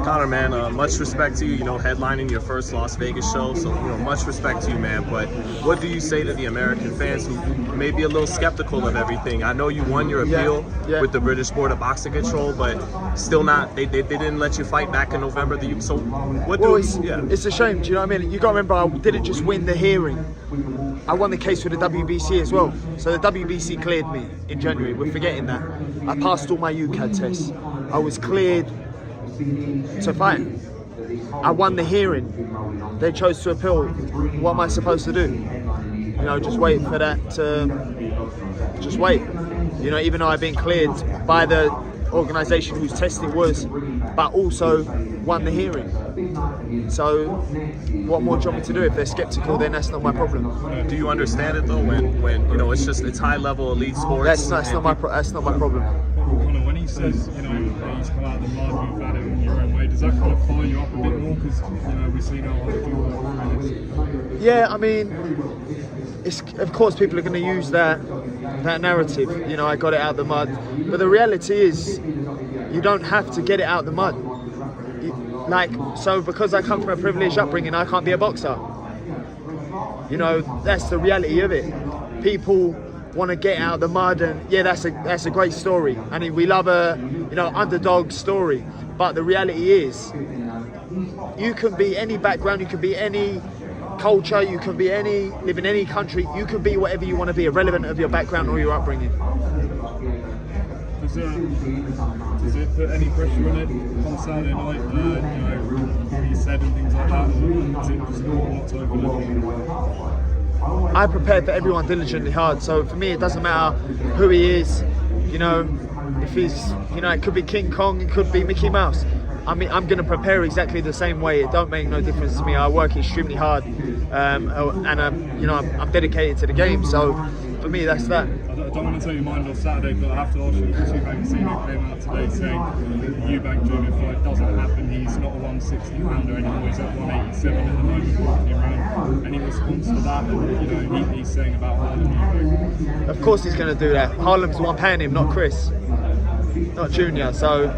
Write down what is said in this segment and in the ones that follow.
Conor, man, much respect to you, headlining your first Las Vegas show, so, much respect to you, man, but what do you say to the American fans who may be a little skeptical of everything? I know you won your appeal with the British Board of Boxing Control, but still not, they didn't let you fight back in November, so it's a shame, do you know what I mean? You got to remember, I didn't just win the hearing, I won the case with the WBC as well, so the WBC cleared me in January, we're forgetting that. I passed all my UCAD tests. I was cleared to fight. I won the hearing. They chose to appeal. What am I supposed to do? Just wait for that to... Just wait. Even though I've been cleared by the organisation whose test it was, but also won the hearing. So, what more do you want me to do? If they're sceptical, then that's not my problem. Do you understand it though? When it's high-level elite sports. That's not my problem. Conor, when he says, he's come out of the mud, you've had it in your own way, does that kind of fire you up a bit more? Because, we've seen how other people work through this. Yeah, I mean, of course people are going to use that narrative, I got it out of the mud. But the reality is, you don't have to get it out of the mud. So because I come from a privileged upbringing, I can't be a boxer. That's the reality of it. People want to get out of the mud, and yeah, that's a great story. I mean, we love a underdog story, but the reality is, you can be any background, you can be any culture, you can be live in any country, you can be whatever you want to be, irrelevant of your background or your upbringing. Does it put any pressure on it on Saturday night? What you said and things like that, or is it just not to overlook? I prepare for everyone diligently hard, so for me it doesn't matter who he is, if he's, it could be King Kong, it could be Mickey Mouse. I mean, I'm going to prepare exactly the same way. It don't make no difference to me. I work extremely hard, and I'm dedicated to the game. So for me, that's that. I don't want to tell your mind on Saturday, but I have to ask you, because Eubank Senior came out today saying that the Eubank Junior fight doesn't happen. He's not a 160 pounder anymore. He's at 187 at the moment, walking around. Any response to that? And he's saying about Harlem Eubank? Of course he's going to do that. Harlem's the one paying him, not Chris, not Junior. So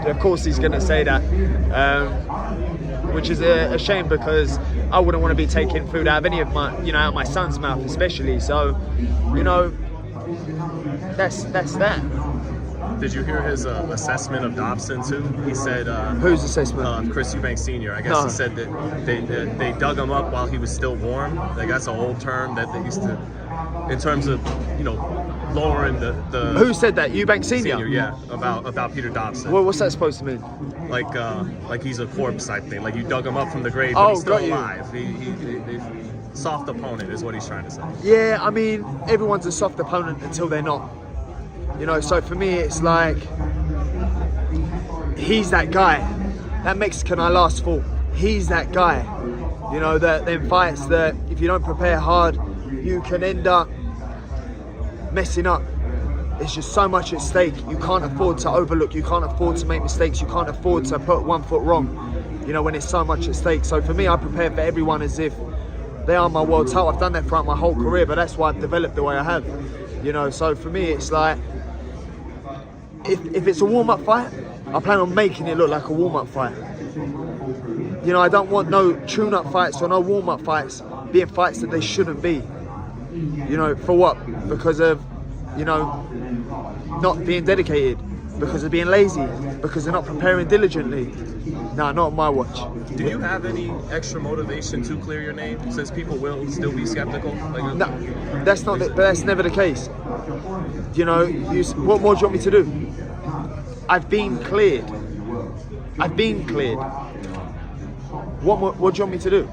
of course he's going to say that, which is a shame, because I wouldn't want to be taking food out of any of my, out of my son's mouth especially. So, that's that. Did you hear his assessment of Dobson too? He said... Whose assessment? Chris Eubank Sr. I guess he said that they dug him up while he was still warm. Like, that's an old term that they used to, in terms of, lowering the... Who said that? Eubank Sr.? Yeah, about Peter Dobson. Well, what's that supposed to mean? Like he's a corpse type thing. Like, you dug him up from the grave, but he's still alive. He soft opponent is what he's trying to say. Yeah, I mean, everyone's a soft opponent until they're not. So for me, it's like, he's that guy. That Mexican I last fought, he's that guy. That them fights that if you don't prepare hard, you can end up messing up. There's just so much at stake. You can't afford to overlook, you can't afford to make mistakes, you can't afford to put 1 foot wrong, when there's so much at stake. So for me, I prepare for everyone as if they are my world title. I've done that throughout my whole career, but that's why I've developed the way I have. So for me, it's like, if it's a warm-up fight, I plan on making it look like a warm-up fight. I don't want no tune-up fights or no warm-up fights being fights that they shouldn't be. For what? Because of, not being dedicated, because of being lazy, because they're not preparing diligently. No, not on my watch. Do you have any extra motivation to clear your name, since people will still be skeptical? No, that's not. But that's never the case. What more do you want me to do? I've been cleared. What do you want me to do?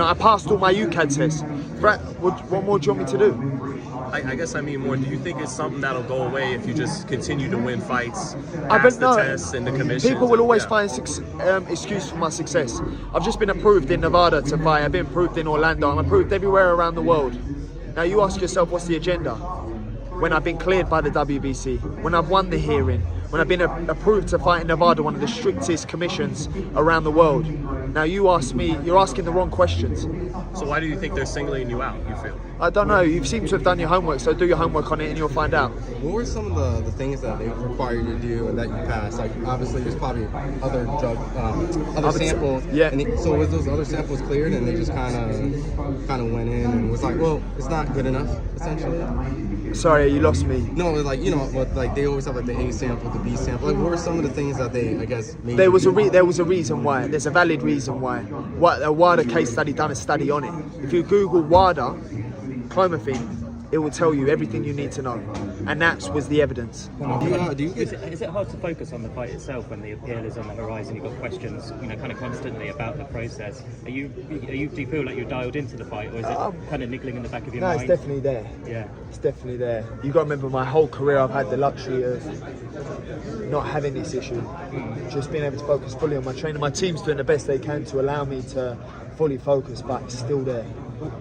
I passed all my UCAD tests. What more do you want me to do? I guess I mean more, do you think it's something that'll go away if you just continue to win fights, pass the tests and the commissions? People will always find excuse for my success. I've just been approved in Nevada to fight. I've been approved in Orlando. I'm approved everywhere around the world. Now you ask yourself, what's the agenda? When I've been cleared by the WBC, when I've won the hearing, when I've been approved to fight in Nevada, one of the strictest commissions around the world. Now you ask me, you're asking the wrong questions. So why do you think they're singling you out, you feel? I don't know. You seem to have done your homework, so do your homework on it and you'll find out. What were some of the things that they require you to do and that you passed? Like, obviously, there's probably other other samples. Yeah. And so was those other samples cleared, and they just kind of went in and was like, well, it's not good enough, essentially? Sorry, you lost me. No, like, you know, like they always have like the A sample, the B sample. Like, what were some of the things that they, I guess, made There was you do? there was a reason why. There's a valid reason why. What a WADA case study done a study on it. If you Google WADA clomiphene, it will tell you everything you need to know, and that was the evidence. Is it hard to focus on the fight itself when the appeal is on the horizon? You've got questions, you know, kind of constantly about the process. Do you feel like you're dialed into the fight, or is it kind of niggling in the back of your mind? No, it's definitely there. Yeah, it's definitely there. You got to remember, my whole career I've had the luxury of not having this issue, just being able to focus fully on my training. My team's doing the best they can to allow me to fully focus, but it's still there.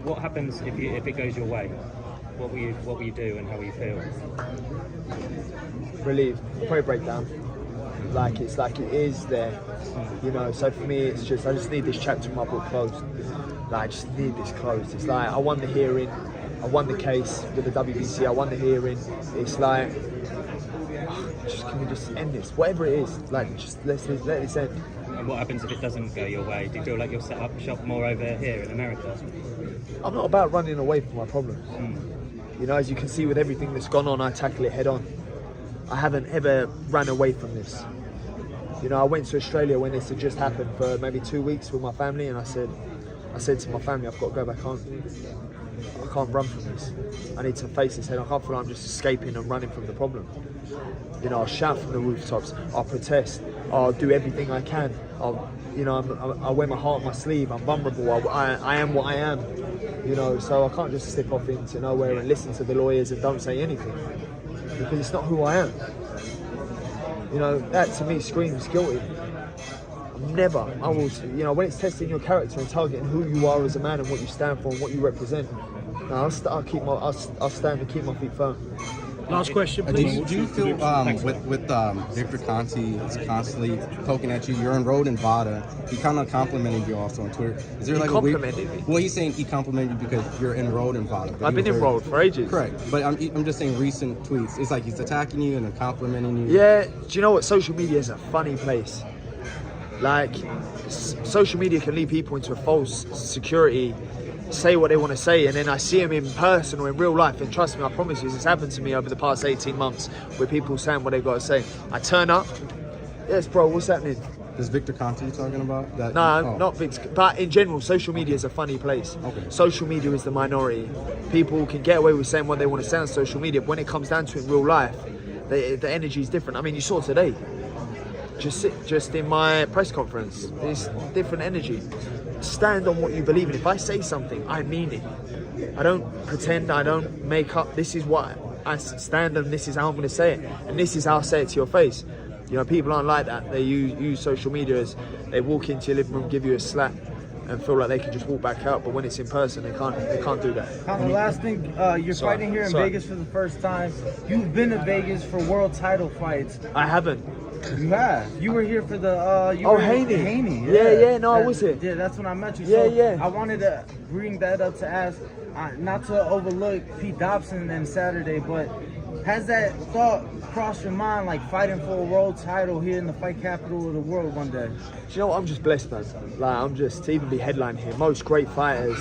What happens if it goes your way? What will you do and how will you feel? Relieved, probably break down. Like it is there, you know. So for me, it's just I just need this chapter of my book closed. Like I just need this closed. It's like I won the hearing, I won the case with the WBC. I won the hearing. It's like, can we just end this? Whatever it is, like just let this end. And what happens if it doesn't go your way? Do you feel like you'll set up shop more over here in America? I'm not about running away from my problems. You know, as you can see with everything that's gone on, I tackle it head on. I haven't ever ran away from this. You know, I went to Australia when this had just happened for maybe 2 weeks with my family, and I said to my family, I've got to go back home. I can't run from this. I need to face this head on. I can't feel like I'm just escaping and running from the problem. You know, I'll shout from the rooftops, I'll protest, I'll do everything I can. I wear my heart on my sleeve, I'm vulnerable, I am what I am. You know, so I can't just slip off into nowhere and listen to the lawyers and don't say anything, because it's not who I am. You know, that to me screams guilty. I will, you know, when it's testing your character and targeting who you are as a man and what you stand for and what you represent, I'll stand and keep my feet firm. Last question, please. Do you feel with Victor Conti constantly poking at you? You're enrolled in VADA. He kind of complimented you also on Twitter. Is there like complimented me? Well, he's saying he complimented you because you're enrolled in VADA. I've been enrolled for ages. Correct, but I'm just saying recent tweets. It's like he's attacking you and then complimenting you. Yeah. Do you know what? Social media is a funny place. Like, social media can lead people into a false security, say what they want to say, and then I see them in person or in real life, and trust me, I promise you, this happened to me over the past 18 months with people saying what they got to say. I turn up, yes bro, what's happening? Is Victor Conti you talking about? No, not Victor, but in general, social media is a funny place. Okay. Social media is the minority. People can get away with saying what they want to say on social media, but when it comes down to it in real life, the energy is different. I mean, you saw today, just in my press conference, it's different energy. Stand on what you believe in. If I say something, I mean it. I don't pretend, I don't make up. This is what I stand on, this is how I'm going to say it, and this is how I say it to your face. You know, people aren't like that. They use social media as they walk into your living room, give you a slap, and feel like they can just walk back out. But when it's in person, they can't do that. Conor, last thing, you're fighting here in Vegas for the first time. You've been to Vegas for world title fights. I haven't. You have. You were here for the. Haney. Yeah. No, I was here. Yeah, that's when I met you. Yeah, so yeah. I wanted to bring that up to ask, not to overlook Pete Dobson and Saturday, but has that thought crossed your mind, like fighting for a world title here in the fight capital of the world one day? Do you know what? I'm just blessed, man. Like, I'm just to even be headline here. Most great fighters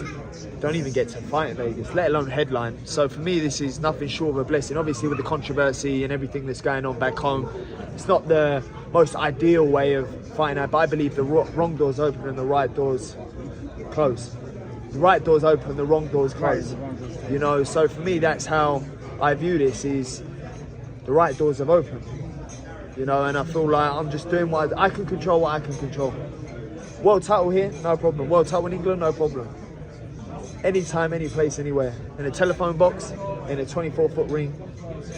don't even get to fight in Vegas, let alone headline. So for me, this is nothing short of a blessing. Obviously, with the controversy and everything that's going on back home, it's not the most ideal way of fighting out, but I believe the wrong doors open and the right doors close. The right doors open, the wrong doors close. Right. You know, so for me, that's how I view this, is the right doors have opened. You know, and I feel like I'm just doing what I can control, what I can control. World title here, no problem. World title in England, no problem. Anytime, any place, anywhere. In a telephone box, in a 24-foot ring,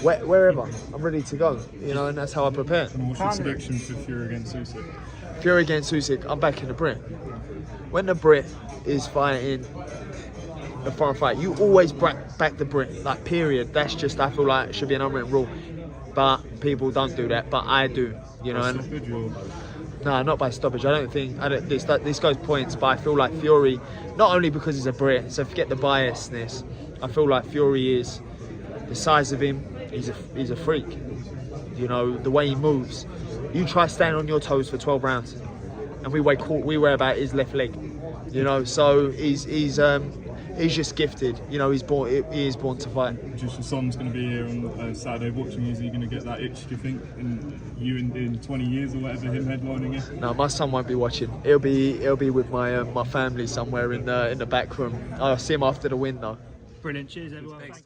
wherever. I'm ready to go, you know, and that's how I prepare. And what's your selection for Fury against Usyk? Fury against Usyk, I'm back in the Brit. When the Brit is fighting a foreign fight, you always back the Brit, like, period. That's just, I feel like it should be an unwritten rule. But people don't do that, but I do, you know. No, not by stoppage. I don't think. This goes points, but I feel like Fury, not only because he's a Brit, so forget the biasness. I feel like Fury is the size of him. He's a freak. You know, the way he moves. You try staying on your toes for 12 rounds, and we weigh about his left leg. You know, so he's just gifted. You know, he is born to fight. Just your son's going to be here on Saturday watching you. Is he going to get that itch, do you think, in 20 years or whatever, him headlining it? No, my son won't be watching. He'll be with my family somewhere in the back room. I'll see him after the win though. Brilliant. Cheers, everyone. Thanks.